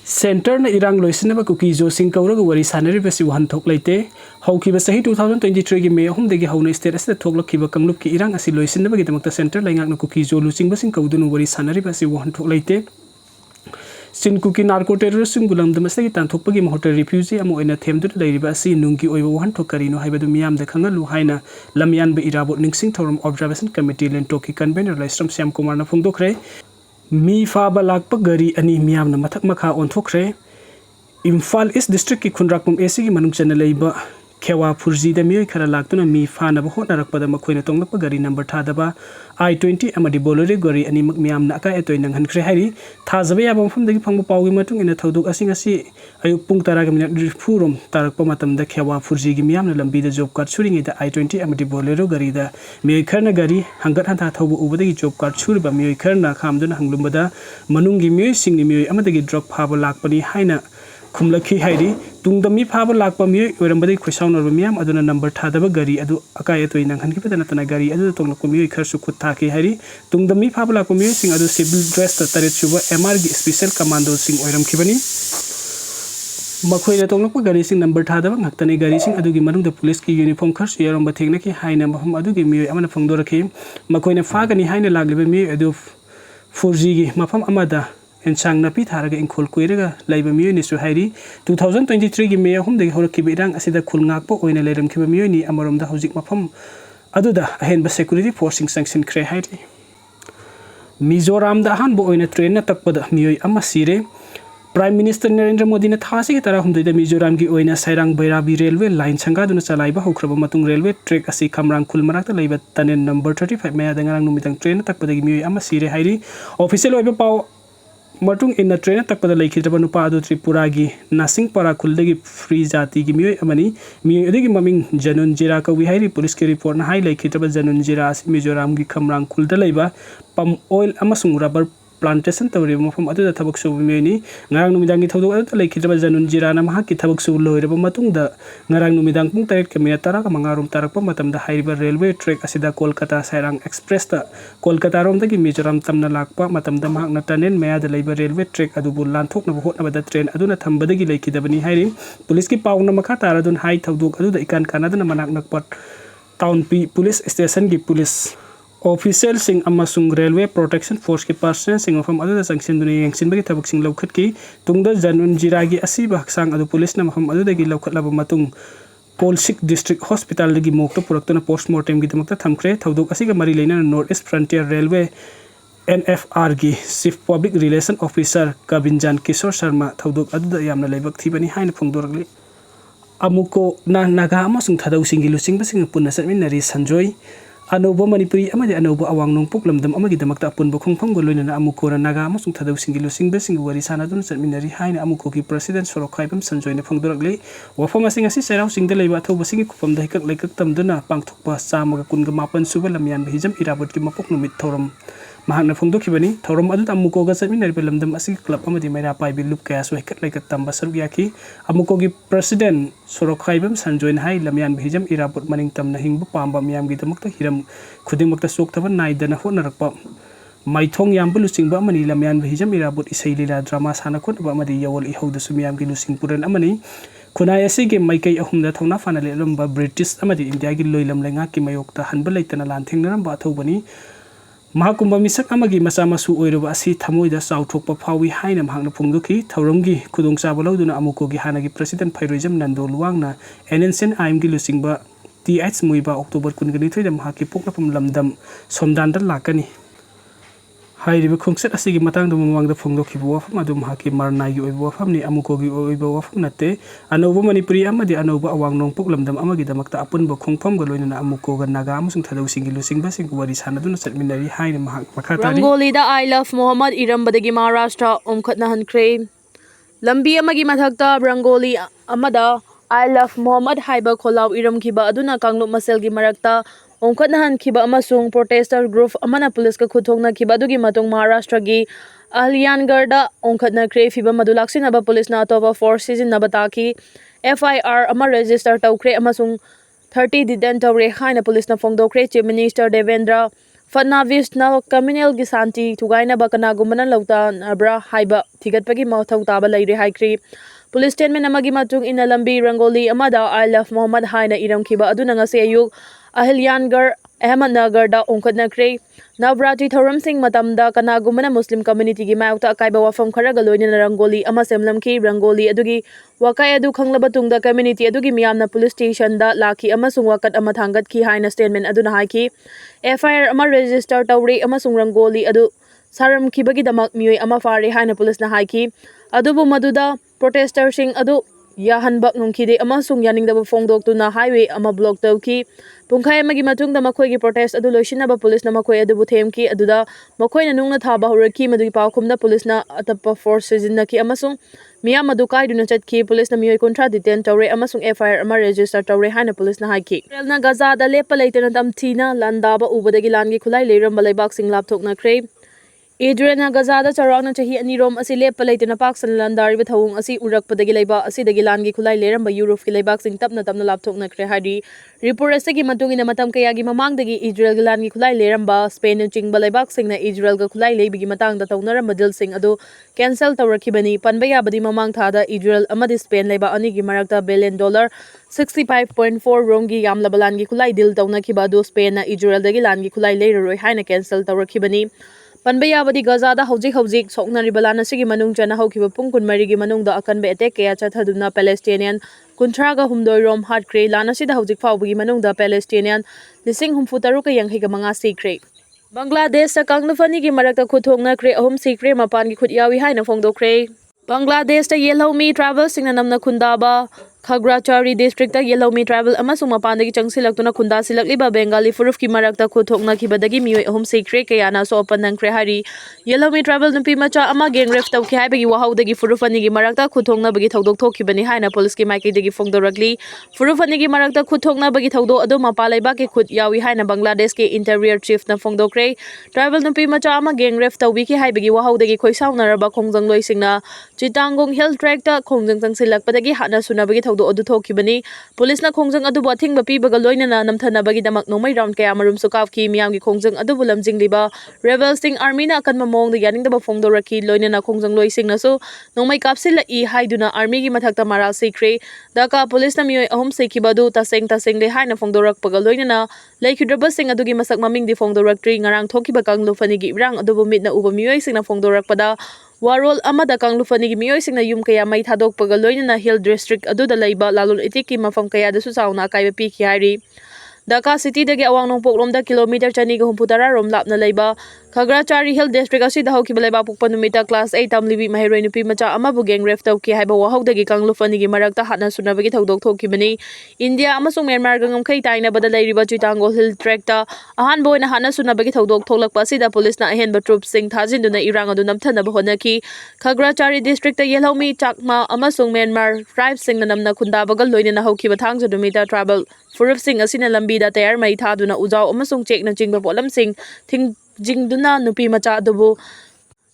Center na irang loisinaba Kuki jo sing kauraga wari sanariba si wahan thok leite haukiba sahi 2023 gi May ahum degi hauna state asida thoklakhiba kanglup ki irang asi loisinaba gi damakta center laingak na Kuki jo lusingba sing kaudunu wari sanariba si wahan thok leite Sin Kuki narco terrorism gulam damasagi tanthokpagi mahota refugee amo ina themdu leiriba asi nungi oiba wahan thok karino haibadu miyam da khangalu haina lamyan be irabot ningsing thorum observation committee lentoki convener laistram Syam Kumar na phongdokre Mi Faba Lakpa Gari Ani Miam na Mathak Makha Olle Imphal East District ki Khunrakpum AC ki manung chana leiba Khewa Phurji da mioi khara laktuna mi fa na bahot narakpada makhoina tonglakpa gari number thadaba I-20 amadi bolore gari ani mak miam na ka etoi nang hankhre hairi thajabe ya bampham dagi phangba pawgi matung ina thoduk asing asi ayuk pung tara ga minute furum tarakpa matam da Khewa Phurji gi miam na lambi da job card suring ida I-20 amadi bolero gari da mioi kharna gari hangat hantha thobu ubadagi job card surba mioi kharna khamduna hanglumbada manungi mioi singni mioi amadagi drug phaba lakpani haina Kumlaki Haidi, Tungdami Paba Lakpa Mui, Urambadi Kusaun or Miam, Aduna number Tadaba Gari, Adu Akayato in Hankipana Gari, Adu Tonglakomi, Kursu Kutaki Hari, Tungdami Paba Lakomi, sing Adu civil dress, the Taretsuba, MRG Special Commando sing Oram Kibani. Makoina Tonglapo Gari sing number Tadaba, Naktani Gari sing Adugi Manu, the police ki uniform curse, Yaramba Techniki, Haina Maham Adugi Mui, Amana Fongdoraki, Makoina Fagani Haina Lagli, Adu Furjigi, Mafam Amada. And sang na pit haraga in Kul Kuiraga, Labor Muni Suhairi, 2023 gi May home the Horkibirang Asida Kulngakpo, or in a Ledam Kibamuni, Amarum the Hosik Mapam Aduda, a hand security forcing sanction Kre Haiti. Mizoram the Hanbo in a train attack with Mui Amasire, Prime Minister Narendra Modi na Thasi Tarahum the Mizoram gi Oina Sairang Bairabi Railway Line Sangaduna Salaiba, Hokrabamatung Railway, Trek Asi Kamran Kulmaraka, Labor Tanen number 35, Mayadangang Numitang train attack with the Mui Amasire Hairi, official Oiba Pao. Matung in the train attack pada leki traban upa adu Tripura gi nasing para kuldegi free jati gi mioi amani mioi adigi maming janun jira ka wi hairi police ki report na hai leki traban janun jira as Mizoram gi khamrang kulda leiba palm oil amasung rubber plantation tawri mafam adu da thabak su mioi ni ngarang numidang gi thodok adu leki traban janun jira na maha ki thabak su loiraba matung da ngarang numidang pung taret ka minute tara ka mangarum tarak pa matam da hairiba railway track asida Kolkata Sairang Express ta Kolkata rom da gi Mizoram tamna lakpa matam da mahak na tanen maya da leiba railway track adu bulan thok na bahot na bada train adu na thambada gi leki dabani hairi police ki paung na makha tara dun hai thodok adu da ikan kanada na manak nakpat town police station gi police official sing amasung railway protection force ki person sing of adu da sanction dun yengsin bagi thabak sing lawkhat ki tungda janun jiragi asiba haksang adu police na maham adu da gi lawkhat laba matung Polsik District Hospital lagi mokta puraktana postmortem gi tamakta thamkre thodok asiga mari leina North East Frontier Railway NFR gi Chief Public Relation Officer Kabinjan Kishore Sharma thodok adu da yamna leibak thibani haina phongdoragli amuko na naga amasung thadau singi lusing basing punna satminari sanjoy Anoba manipuri amadi anoba awang nong puklam dam amagi damakta apun bokong pangoloina na amuko na naga amasung thadau singi lusing basing wari sana dun satminari haina amuko ki president sorokhaibam sanjoy na phongdoragli wafam asing asi serau sing de leiba thau basing kupam dai kak laikak tamduna pangthokpa samaga kunga mapan suba lamyan bahijam irabot ki mapok numit thoram mahakna phongdokhibani thorom adu amuko ga satminari belamdam asing club amadi maira pai bilup kaya so hekat laikak tamba saruk yaki amuko gi president sorokhaibam sanjoy na hai lamyan bahijam irabot maning tamna hingbu pamba miyam gi damakta hiram khuding makta sok thaban naidana honarakpa maithong yambu lusingba amani lamyan bahijam irabot isai lila drama sana khotba amadi yawol ihauda sumiyam gi lusing puran amani khunai asige maikai ahumda thona fanale lamba British amadi India gi loilam lenga ki mayokta hanba leitana lanthengnaram ba thobani Mahakumba misak amagi masamasu oiroba asi thamoida sauthokpa phawi haina mahakna phongdoki thauramgi khudongchaba loduna amuko gi hanagi president Phairoijam Nando Luwangna NNCN aim gi lusingba TH muiba October 19 da mahaki poknapam lamdam somdandar lakani hairiba khongset asigi matang da mamang da phongdoki wafam adu mahaki marnai gi oiba wafam ni amuko gi oiba wafam nate anoba manipuri amadi anoba awang nong poklamdam amagi damakta apun ba khongpham ga loina amuko ga naga amusung thadau singi lusing ba sing wari sanaduna satminari haina mahak makhatari Rangoli da I love Muhammad irambadagi Maharashtra omkhatna hankre lambi amagi mathakta rangoli amada I love Muhammad haiba kholau iramkhiba aduna kanglup maselgi marakta omkhatna hankhiba amasung protester group amana police ka khuthongna khiba adugi matung Maharashtra gi Alyangarda omkhatna kre fiba madulaksina ba police na atoba force season na bataki FIR ama register tawkre amasung 30 diden tawre haina police na phongdokre chief minister Devendra ꯐꯠꯅꯥꯚꯤꯁꯅ ꯀꯝꯃ꯭ꯌꯨꯅꯦꯜꯒꯤ ꯁꯥꯟꯇꯤ ꯊꯨꯒꯥꯏꯅꯕ ꯀꯅꯥꯒꯨꯝꯕꯅ ꯂꯧꯇꯥꯅꯕ꯭ꯔꯥ ꯍꯥꯏꯕ ꯊꯤꯒꯠꯄꯒꯤ ꯃꯊꯧ ꯇꯥꯕ ꯂꯩꯔꯦ ꯍꯥꯏꯈ꯭ꯔꯤ꯫ Police statement ꯑꯃꯒꯤ ꯃꯇꯨꯡ ꯏꯟꯅ ꯂꯝꯕꯤ ꯔꯪꯒꯣꯂꯤ ꯑꯃꯗ "I love Mohammed" ꯍꯥꯏꯅ ꯏꯔꯝꯈꯤꯕ ꯑꯗꯨꯅ ꯉꯁꯤ ꯑꯌꯨꯛ ꯑꯍꯤꯜꯌꯥꯟꯒꯔ ꯑꯍꯃꯗꯅꯒꯔꯗ ꯑꯣꯟꯈꯠꯅꯈ꯭ꯔꯦ꯫ ꯅꯕꯔꯥꯇ꯭ꯔꯤ ꯊꯧꯔꯝꯁꯤꯡ ꯃꯇꯝꯗ ꯀꯅꯥꯒꯨꯝꯕꯅ ꯃꯨꯁꯂꯤꯝ ꯀꯝꯃ꯭ꯌꯨꯅꯤꯇꯤꯒꯤ ꯃꯥꯌꯣꯛꯇ ꯑꯀꯥꯏꯕ ꯋꯥꯐꯝ ꯈꯔꯒ ꯂꯣꯏꯅꯅ ꯔꯪꯒꯣꯂꯤ ꯑꯃ ꯁꯦꯝꯂꯝꯈꯤ꯫ ꯔꯪꯒꯣꯂꯤ ꯑꯗꯨꯒꯤ ꯋꯥꯀꯥꯏ ꯑꯗꯨ ꯈꯪꯂꯕ ꯇꯨꯡꯗ ꯀꯝꯃ꯭ꯌꯨꯅꯤꯇꯤ ꯑꯗꯨꯒꯤ ꯃꯤꯌꯥꯝꯅ ꯄꯨꯂꯤꯁ ꯁ꯭ꯇꯦꯁꯟꯗ ꯂꯥꯛꯈꯤ ꯑꯃꯁꯨꯡ ꯋꯥꯀꯠ ꯑꯃ ꯊꯥꯡꯒꯠꯈꯤ ꯍꯥꯏꯅ ꯁ꯭ꯇꯦꯠꯃꯦꯟ ꯑꯗꯨꯅ ꯍꯥꯏꯈꯤ꯫ FIR ꯑꯃ ꯔꯦꯖꯤꯁꯇꯔ ꯇꯧꯔꯦ ꯑꯃꯁꯨꯡ ꯔꯪꯒꯣꯂꯤ ꯑꯗꯨ ꯁꯥꯔꯝꯈꯤꯕꯒꯤꯗꯃꯛ ꯃꯤꯑꯣꯏ ꯑꯃ ꯐꯥꯔꯦ ꯍꯥꯏꯅ ꯄꯨꯂꯤꯁꯅ ꯍꯥꯏꯈꯤ꯫ ꯑꯗꯨꯕꯨ ꯃꯗꯨꯗ ꯄ꯭ꯔꯣꯇꯦꯁꯇꯔꯁꯤꯡ ꯑꯗꯨ ꯌꯥꯍꯟꯕ ꯉꯝꯈꯤꯗꯦ ꯑꯃꯁꯨꯡ ꯌꯥꯅꯤꯡꯗꯕ ꯐꯣꯡꯗꯣꯛꯇꯨꯅ ꯍꯥꯏꯋꯦ ꯑꯃ ꯕ꯭ꯂꯣꯛ ꯇꯧꯈꯤ꯫ ꯄꯨꯡꯈꯥꯏ ꯑꯃꯒꯤ ꯃꯇꯨꯡꯗ ꯃꯈꯣꯏꯒꯤ ꯄ꯭ꯔꯣꯇꯦꯁ ꯑꯗꯨ ꯂꯣꯏꯁꯤꯟꯅꯕ ꯄꯨꯂꯤꯁꯅ ꯃꯈꯣꯏ ꯑꯗꯨꯕꯨ ꯊꯦꯝꯈꯤ꯫ ꯑꯗꯨꯗ ꯃꯈꯣꯏꯅ ꯅꯨꯡꯅ ꯊꯥꯕ ꯍꯧꯔꯛꯈꯤ꯫ ꯃꯗꯨꯒꯤ ꯄꯥꯎꯈꯨꯝꯗ ꯄꯨꯂꯤꯁꯅ ꯑꯇꯞꯄ ꯐꯣꯔꯁ ꯁꯤꯖꯤꯟꯅꯈꯤ ꯑꯃꯁꯨꯡ ꯃꯤꯌꯥꯝ ꯑꯗꯨ ꯀꯥꯏꯗꯨꯅ ꯆꯠꯈꯤ꯫ ꯄꯨꯂꯤꯁꯅ ꯃꯤꯑꯣꯏ 30 ꯗꯤꯇꯦꯟ ꯇꯧꯔꯦ ꯑꯃꯁꯨꯡ FIR ꯑꯃ ꯔꯦꯖꯤꯁꯇꯔ ꯇꯧꯔꯦ ꯍꯥꯏꯅ ꯄꯨꯂꯤꯁꯅ ꯍꯥꯏꯈꯤ꯫ ꯏꯁꯔꯥꯏꯜꯅ ꯒꯖꯥꯗ ꯂꯦꯞꯄ ꯂꯩꯇꯅ ꯇꯝꯊꯤꯅ ꯂꯥꯟꯗꯥꯕ ꯎꯕꯗꯒꯤ ꯂꯥꯟꯒꯤ ꯈꯨꯠꯂꯥꯏ ꯂꯩꯔꯝꯕ ꯂꯩꯕꯥꯛꯁꯤꯡ ꯂꯥꯞꯊꯣꯛꯅꯈ꯭ꯔꯦ꯫ Udrena Gazada Charana Chahi Anirom Asi Lepa Laitana Pax and Landari with Hong Asi Urak Padagileba, Asi the Gilangi Kulai Leramba Europe Kilebaks in Tapna Tamna Laptok Nakrehadi, Ripurestaki Matung in the Matam Kayagi Mamangdagi, Israel Gilangi Kulai Leramba, Spain and Ching Balebaks in the Israel Kulai Lebi Matang the Tonara Madil Sing Ado, Cancel Tower Kibani, Panbaya Badi Mamang Tada, Israel Amadi Spain Leba Anigi Marakta $1 billion, 65.4 Rongi Yamla Balangi Kulai Dil Tona Kibado, Spain, Israel the Gilangi Kulai later Haina Cancel Tower Kibani. Panbayabadi Gazada Hojik Soknari Balana Sigi Manung Jana Hokiba Punkun Marigi Manung the Akanbe Eteke Chathaduna Palestinian Kuntraga Humdoi Rom Hard Cray Lana Sida Hojik Faubi Manung the Palestinian Lising Humfutaruka Yang Higamanga Secret Bangladesh sa Kanglufani gi Marakta Kuthongna Cray Home Secret Mapan Kut Yawi Haina Fongdo Cray Bangladesh the Yellow Me Travel Singanamna Kundaba Khagrachari District the Yellow Me Travel Amasung Mapandagi Changsilaktuna Kunda Silakliba Bengali Furuf ki Marakta Kuthongna Kibadagi Miwe Home Secret Kayana so open ng Krehari Yellow Me Travel Nupi Macha Ama Gang Ref Taw Ki Haibagi Wahawdagi Furufani gi Marakta Kuthongna Bagi Tawdok Thokibani Haina Police ki Maiki Dagi Fongdorakli Furufani gi Marakta Kuthongna Bagi Tawdo Ado Mapalaiba ki Khut Yawi Haina Bangladesh ki Interior Chief na Fongdokre Travel Nupi Macha Ama Gang Ref Taw Ki Haibagi Wahawdagi Khoisaw Naraba Khongjang Loisingna Chitangong Hill Track ta Khongjang Changsilakpadagi Hana Sunabagi Tawdo Adu Thokibani Police na Khongjang adu bathing bapi bagaloina na namthanabagi damak nomai round kaya marum sukaf ki miyam gi Khongjang adu bulamjing liba rebel sting army na akan mamong da yaning da bafongdo rakhi loina na Khongjang loising na so nomai kapsil I haiduna army gi mathakta maral sikre daka police na miyoy ahom sikibadu taseng le haina fongdorak bagaloina na laikhidraba sing adu gi masak maming di fongdorak tri ngarang thokiba kanglufani gi rang adu bumit na uba miyoy sing na fongdorak pada Warol amada kanglufani gi miyoy sing na yum kaya may thadok pagaloina na Hill District adu da laiba lalol itiki mafam kaya da susauna kaiba pi khiyari Dhaka City dagi awang nong poklom da kilometer chani ga humputara rom lap na laiba Khagrachari Hill District asi da hoki balaiba pukpa numita class 8 tamlibi mahiroi nupi macha ama bu gang ref taw ki haiba wahau dagi kanglufani gi marakta hatna sunabagi thodok thokibani India amasung Myanmar gangam khai taina bada lairiba Chitangol Hill Track ta ahan boina hatna sunabagi thodok tholakpa asida police na ahenba troops sing thajinduna irang adu namthanaba honaki Khagrachari District ta Yellow Me Chakma amasung Myanmar tribes sing na namna khunda bagal loina na hokiba thangja numita travel Furuf sing asina lambi da tayar mai thaduna ujaw amasung check na chingba polam sing thing Jingduna nupi macha adubu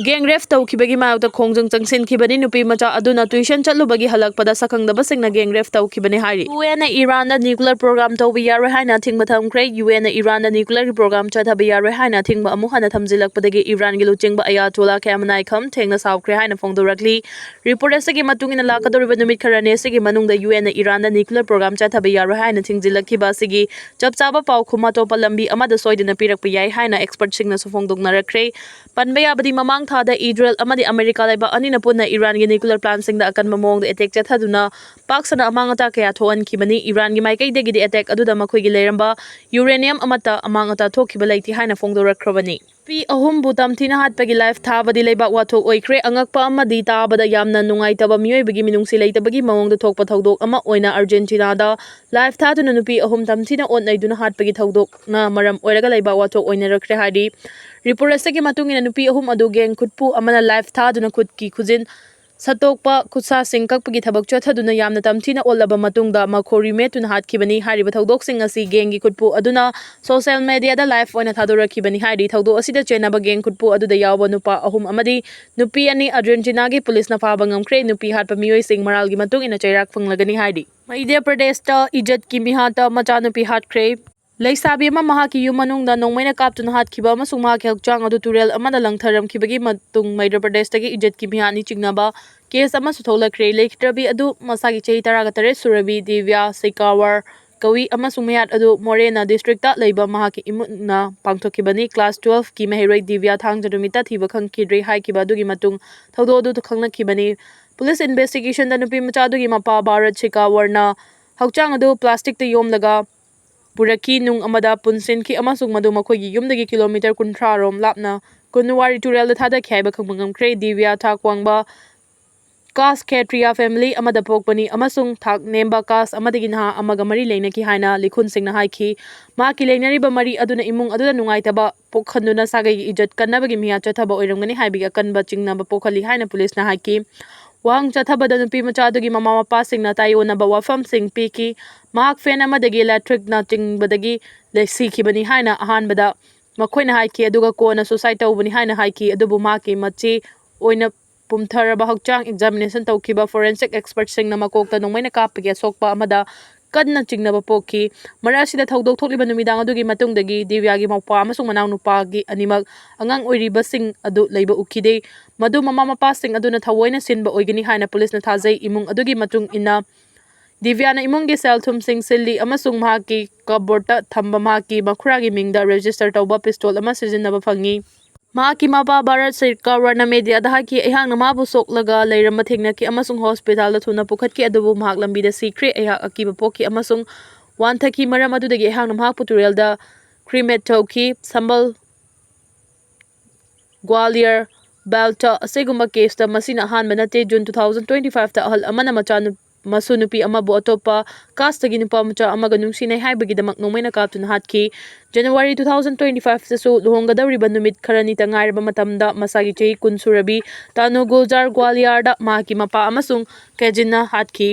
Gang ref taw kibagi maawta Khongjang changsin kibani nupi macha aduna tuition chatlubagi halakpada sakangdaba singna gang ref taw kibani hari UN na Iran da nuclear program taw biyaro haina thingba thamkre UN na Iran da nuclear program chatha biyaro haina thingba amu hana thamjilakpadagi Iran gi luchingba Ayatollah Khamenei kham thengna sawkre haina fongdorakli report asagi matungina lakadoriba numit kharane sigi manungda UN na Iran da nuclear program chatha biyaro haina thingjilakiba sigi chapchaba paw khuma topa lambi amada soidina pirakpa yai haina expert singna sufongdoknarakre panbayabadi mamang Thada Israel amadi America laiba anina punna Iran gi nuclear plant sing da akan mamong da attack chathaduna paksana amangata kaya thoan kibani Iran gi maikai degi di attack aduda makhoi gi leramba uranium amata amangata thokiba laiti haina fongdorakrabani pi ahum butam thina hatpagi life thabadi leiba wathok oikre angakpa amadi tabada yamna nungaitaba miyoibagi minungsi leitabagi mamong da thokpa thodok ama oina Argentina da life thaduna nupi ahum tamthina onnaiduna hatpagi thodok na maram oiraga leiba wathok oina rakre hadi report asagi matungina nupi ahum adu gang khutpu amana life thaduna khutki khujin satokpa khutsa singkakpagi thabak chathaduna yamna tamthina olaba matungda makhori metuna hatkibani hariba thodok sing asi gengi khutpu aduna social media da live oina thadorakibani hari thodo asida chenaba gang khutpu aduda yawba nupa ahum amadi nupi ani Argentina gi police na faba ngamkre nupi hatpa miyoi sing maral gi matungina chairak phanglagani hari Madhya Pradesh ta ijat ki mihata macha nupi hatkre ꯂꯩꯁꯥꯕꯤ ꯑꯃ ꯃꯍꯥꯛꯀꯤ ꯌꯨꯝ ꯃꯅꯨꯡꯗ ꯅꯣꯡꯃꯩꯅ ꯀꯥꯞꯇꯨꯅ ꯍꯥꯠꯈꯤꯕ ꯑꯃꯁꯨꯡ ꯃꯍꯥꯛꯀꯤ ꯍꯛꯆꯥꯡ ꯑꯗꯨ ꯇꯨꯔꯦꯜ ꯑꯃꯗ ꯂꯪꯊꯔꯝꯈꯤꯕꯒꯤ ꯃꯇꯨꯡ ꯃꯙ꯭ꯌ ꯄ꯭ꯔꯗꯦꯁꯇꯒꯤ ꯏꯖꯠꯀꯤ ꯃꯤꯍꯥꯠꯅꯤ ꯆꯤꯡꯅꯕ ꯀꯦꯁ ꯑꯃꯁꯨ ꯊꯣꯛꯂꯛꯈ꯭ꯔꯦ꯫ ꯂꯩꯈꯤꯗ꯭ꯔꯕꯤ ꯑꯗꯨ ꯃꯁꯥꯒꯤ ꯆꯍꯤ 18 ꯁꯨꯔꯕꯤ ꯗꯤꯕ꯭ꯌꯥ ꯁꯦꯀꯥꯋꯔ ꯀꯧꯏ ꯑꯃꯁꯨꯡ ꯃꯌꯥꯠ ꯑꯗꯨ ꯃꯣꯔꯦꯅꯥ ꯗꯤꯁꯇ꯭ꯔꯤꯛꯇ ꯂꯩꯕ ꯃꯍꯥꯛꯀꯤ ꯏꯃꯨꯡꯅ ꯄꯥꯡꯊꯣꯛꯈꯤꯕꯅꯤ꯫ ꯀ꯭ꯂꯥꯁ 12ꯀꯤ ꯃꯍꯩꯔꯣꯏ ꯗꯤꯕ꯭ꯌꯥ ꯊꯥꯡꯖ ꯅꯨꯃꯤꯠꯇ ꯊꯤꯕ ꯈꯪꯈꯤꯗ꯭ꯔꯦ ꯍꯥꯏꯈꯤꯕ ꯑꯗꯨꯒꯤ ꯃꯇꯨꯡ ꯊꯧꯗꯣꯛ ꯑꯗꯨ ꯈꯪꯅꯈꯤꯕꯅꯤ꯫ ꯄꯨꯂꯤꯁ ꯏꯟꯚꯦꯁꯇꯤꯒꯦꯁꯟꯗ ꯅꯨꯄꯤꯃꯆꯥ ꯑꯗꯨꯒꯤ ꯃꯄꯥ ꯚꯥꯔꯠ ꯁꯦꯀꯥꯋꯔꯅ ꯍꯛꯆꯥꯡ ꯑꯗꯨ ꯄ꯭ꯂꯥꯁꯇꯤꯛꯇ ꯌꯣꯝꯂꯒ ꯄꯨꯔꯛꯈꯤ, ꯅꯨꯡ ꯑꯃꯗ ꯄꯨꯟꯁꯤꯟꯈꯤ ꯑꯃꯁꯨꯡ ꯃꯗꯨ ꯃꯈꯣꯏꯒꯤ ꯌꯨꯝꯗꯒꯤ ꯀꯤꯂꯣꯃꯤꯇꯔ 30 ꯔꯣꯝ ꯂꯥꯞꯅ ꯀꯨꯟꯋꯥꯔꯤ ꯇꯨꯔꯦꯜꯗ ꯊꯥꯗꯈꯤ ꯍꯥꯏꯕ ꯈꯪꯕ ꯉꯝꯈ꯭ꯔꯦ꯫ ꯗꯤꯕ꯭ꯌꯥ ꯊꯥꯛ ꯋꯥꯡꯕ ꯀꯥꯁ ꯈꯦꯇ꯭ꯔꯤꯌꯥ ꯐꯦꯃꯤꯂꯤ ꯑꯃꯗ ꯄꯣꯛꯄꯅꯤ ꯑꯃꯁꯨꯡ ꯊꯥꯛ ꯅꯦꯝꯕ ꯀꯥꯁ ꯑꯃꯗꯒꯤ ꯅꯍꯥ ꯑꯃꯒ ꯃꯔꯤ ꯂꯩꯅꯈꯤ ꯍꯥꯏꯅ ꯂꯤꯈꯨꯟꯁꯤꯡꯅ ꯍꯥꯏꯈꯤ꯫ ꯃꯍꯥꯛꯀꯤ ꯂꯩꯅꯔꯤꯕ ꯃꯔꯤ ꯑꯗꯨꯅ ꯏꯃꯨꯡ ꯑꯗꯨꯗ ꯅꯨꯡꯉꯥꯏꯇꯕ ꯄꯣꯛꯍꯟꯗꯨꯅ ꯁꯥꯒꯩꯒꯤ ꯏꯖꯠ ꯀꯟꯅꯕꯒꯤ ꯃꯤꯌꯥꯠ ꯆꯠꯊꯕ ꯑꯣꯏꯔꯝꯒꯅꯤ ꯍꯥꯏꯕꯒꯤ ꯑꯀꯟꯕ ꯆꯤꯡꯅꯕ ꯄꯣꯛꯍꯜꯂꯤ ꯍꯥꯏꯅ ꯄꯨꯂꯤꯁꯅ ꯍꯥꯏꯈꯤ꯫ ꯋꯥꯍꯪ ꯆꯠꯊꯕꯗ ꯅꯨꯄꯤꯃꯆꯥ ꯑꯗꯨꯒꯤ ꯃꯃꯥ ꯃꯄꯥꯁꯤꯡꯅ ꯇꯥꯏꯑꯣꯟꯅꯕ ꯋꯥꯐꯝꯁꯤꯡ ꯄꯤꯈꯤ꯫ ꯃꯍꯥꯛ ꯐꯦꯟ ꯑꯃꯗꯒꯤ ꯏꯂꯦꯛꯇ꯭ꯔꯤꯛꯅ ꯆꯤꯡꯕꯗꯒꯤ ꯁꯤꯈꯤꯕꯅꯤ ꯍꯥꯏꯅ ꯑꯍꯥꯟꯕꯗ ꯃꯈꯣꯏꯅ ꯍꯥꯏꯈꯤ ꯑꯗꯨꯒ ꯀꯣꯟꯅ ꯁꯨꯁꯥꯏꯗ ꯇꯧꯕꯅꯤ ꯍꯥꯏꯅ ꯍꯥꯏꯈꯤ꯫ ꯑꯗꯨꯕꯨ ꯃꯍꯥꯛꯀꯤ ꯃꯆꯤ ꯑꯣꯏꯅ ꯄꯨꯝꯊꯔꯕ ꯍꯛꯆꯥꯡ ꯑꯦꯛꯖꯥꯃꯤꯅꯦꯁꯟ ꯇꯧꯈꯤꯕ ꯐꯣꯔꯦꯟꯁꯤꯛ ꯑꯦꯛꯁꯄꯔꯠꯁꯤꯡꯅ ꯃꯀꯣꯛꯇ ꯅꯣꯡꯃꯩꯅ ꯀꯥꯞꯄꯒꯤ ꯑꯁꯣꯛꯄ ꯑꯃꯗ ꯀꯟꯅ ꯆꯤꯡꯅꯕ ꯄꯣꯛꯈꯤ꯫ ꯃꯔꯛ ꯑꯁꯤꯗ ꯊꯧꯗꯣꯛ ꯊꯣꯛꯂꯤꯕ ꯅꯨꯃꯤꯗꯥꯡ ꯑꯗꯨꯒꯤ ꯃꯇꯨꯡꯗꯒꯤ ꯗꯤꯕ꯭ꯌꯥꯒꯤ ꯃꯧꯄ꯭ꯋꯥ ꯑꯃꯁꯨꯡ ꯃꯅꯥꯎꯅꯨꯄꯥꯒꯤ ꯑꯅꯤꯃꯛ ꯑꯉꯥꯡ ꯑꯣꯏꯔꯤꯕꯁꯤꯡ ꯑꯗꯨ ꯂꯩꯕ ꯎꯈꯤꯗꯦ, ꯃꯗꯨ ꯃꯃꯥ ꯃꯄꯥꯁꯤꯡ ꯑꯗꯨꯅ ꯊꯑꯣꯏꯅ ꯁꯤꯟꯕ ꯑꯣꯏꯒꯅꯤ ꯍꯥꯏꯅ ꯄꯨꯂꯤꯁꯅ ꯊꯥꯖꯩ꯫ ꯏꯃꯨꯡ ꯑꯗꯨꯒꯤ ꯃꯇꯨꯡ ꯏꯟꯅ ꯗꯤꯕ꯭ꯌꯥꯅ ꯏꯃꯨꯡꯒꯤ ꯁꯦꯜ-ꯊꯨꯝꯁꯤꯡ ꯁꯤꯜꯂꯤ ꯑꯃꯁꯨꯡ ꯃꯍꯥꯛꯀꯤ ꯀꯞꯕꯣꯔꯗꯇ ꯊꯝꯕ ꯃꯍꯥꯛꯀꯤ ꯃꯈꯨꯔꯥꯒꯤ ꯃꯤꯡꯗ ꯔꯦꯖꯤꯁꯇꯔ ꯇꯧꯕ ꯄꯤꯁꯇꯣꯜ ꯑꯃ ꯁꯤꯖꯤꯟꯅꯕ ꯐꯪꯉꯤ꯫ ꯃꯍꯥꯛꯀꯤ ꯃꯄꯥ ꯚꯥꯔꯠ ꯁꯦꯀꯥꯋꯔꯅ ꯃꯦꯗꯤꯌꯥꯗ ꯍꯥꯏꯈꯤ, "ꯑꯩꯍꯥꯛꯅ ꯃꯍꯥꯛꯄꯨ ꯁꯣꯛꯂꯒ ꯂꯩꯔꯝꯕ ꯊꯦꯡꯅꯈꯤ ꯑꯃꯁꯨꯡ ꯍꯣꯁꯄꯤꯇꯥꯜꯗ ꯊꯨꯅ ꯄꯨꯈꯠꯈꯤ ꯑꯗꯨꯕꯨ ꯃꯍꯥꯛ ꯂꯝꯕꯤꯗ ꯁꯤꯈ꯭ꯔꯦ꯫ ꯑꯩꯍꯥꯛ ꯑꯀꯤꯕ ꯄꯣꯛꯈꯤ ꯑꯃꯁꯨꯡ ꯋꯥꯟꯊꯈꯤ, ꯃꯔꯝ ꯑꯗꯨꯗꯒꯤ ꯑꯩꯍꯥꯛꯅ ꯃꯍꯥꯛꯄꯨ ꯇꯨꯔꯦꯜꯗ ꯀ꯭ꯔꯤꯃꯦꯠ ꯇꯧꯈꯤ"꯫ ꯁꯝꯕꯜ, ꯒ꯭ꯋꯥꯂꯤꯌꯔ ꯕꯦꯜꯇ ꯑꯁꯤꯒꯨꯝꯕ ꯀꯦꯁꯇ ꯃꯁꯤꯅ ꯑꯍꯥꯟꯕ ꯅꯠꯇꯦ꯫ ꯖꯨꯟ 2025ꯇ ꯑꯍꯜ ꯑꯃꯅ ꯃꯁꯨꯅꯨꯄꯤ ꯑꯃꯕꯨ ꯑꯇꯣꯞꯄ ꯀꯥꯁꯇꯒꯤ ꯅꯨꯄꯥꯃꯆꯥ ꯑꯃꯒ ꯅꯨꯡꯁꯤꯅꯩ ꯍꯥꯏꯕꯒꯤꯗꯃꯛ ꯅꯣꯡꯃꯩꯅ ꯀꯥꯞꯇꯨꯅ ꯍꯥꯠꯈꯤ꯫ ꯖꯅꯨꯋꯥꯔꯤ 2025ꯇꯁꯨ ꯂꯨꯍꯣꯡꯒꯗꯧꯔꯤꯕ ꯅꯨꯃꯤꯠ ꯈꯔꯅꯤꯇ ꯉꯥꯏꯔꯕ ꯃꯇꯝꯗ ꯃꯁꯥꯒꯤ ꯆꯍꯤ 10 ꯁꯨꯔꯕꯤ ꯇꯥꯅꯨ ꯒꯨꯜꯖꯥꯔ ꯒ꯭ꯋꯥꯂꯤꯌꯔꯗ ꯃꯍꯥꯛꯀꯤ ꯃꯄꯥ ꯑꯃꯁꯨꯡ ꯀꯖꯤꯟꯅ ꯍꯥꯠꯈꯤ꯫